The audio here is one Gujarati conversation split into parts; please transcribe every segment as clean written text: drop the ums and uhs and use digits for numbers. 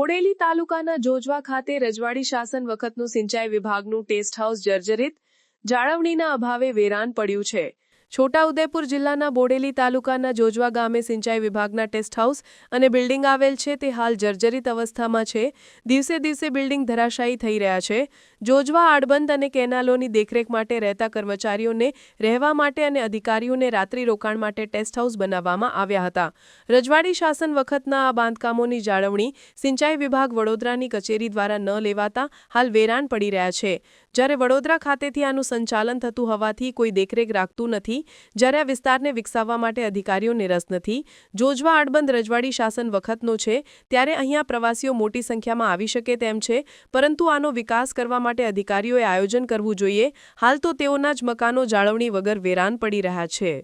બોડેલી તાલુકાના જોજવા ખાતે રજવાડી શાસન વખતનું સિંચાઈ વિભાગનું ટેસ્ટ હાઉસ જર્જરિત, જાળવણીના અભાવે વેરાન પડ્યું છે. છોટાઉદેપુર જિલ્લાના બોડેલી તાલુકાના જોજવા ગામે સિંચાઈ વિભાગના ટેસ્ટ હાઉસ અને બિલ્ડિંગ આવેલ છે તે હાલ જર્જરિત અવસ્થામાં છે. દિવસે દિવસે બિલ્ડિંગ ધરાશાયી થઈ રહ્યા છે. જોજવા આડબંધ અને કેનાલોની દેખરેખ માટે રહેતા કર્મચારીઓને રહેવા માટે અને અધિકારીઓને રાત્રિ રોકાણ માટે ટેસ્ટ હાઉસ બનાવવામાં આવ્યા હતા. રજવાડી શાસન વખતના આ બાંધકામોની જાળવણી સિંચાઈ વિભાગ વડોદરાની કચેરી દ્વારા ન લેવાતા હાલ વેરાન પડી રહ્યા છે. જ્યારે વડોદરા ખાતેથી આનું સંચાલન થતું હોવાથી કોઈ દેખરેખ રાખતું નથી. જ્યારે આ વિસ્તારને વિકસાવવા માટે અધિકારીઓને રસ નથી. જોજવા આડબંધ રજવાડી શાસન વખતનો છે ત્યારે અહીંયા પ્રવાસીઓ મોટી સંખ્યામાં આવી શકે તેમ છે, પરંતુ આનો વિકાસ કરવા માટે અધિકારીઓએ આયોજન કરવું જોઈએ. હાલ તો તેઓના જ મકાનો જાળવણી વગર વેરાન પડી રહ્યા છે.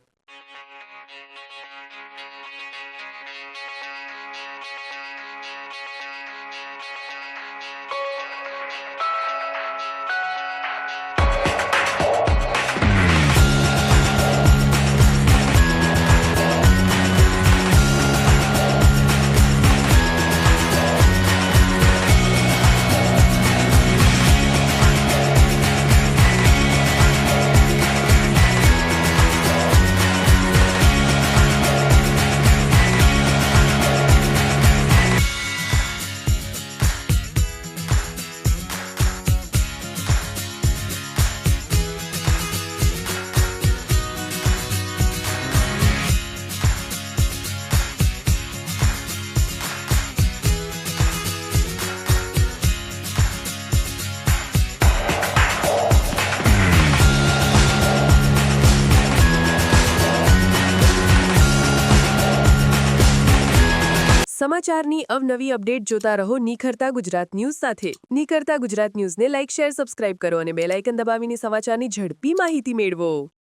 સમાચારની અવનવી અપડેટ જોતા રહો નિખરતા ગુજરાત ન્યૂઝ સાથે. નિખરતા ગુજરાત ન્યૂઝને લાઇક, શેર, સબસ્ક્રાઇબ કરો અને બેલ આઇકન દબાવીને સમાચારની ઝડપી માહિતી મેળવો.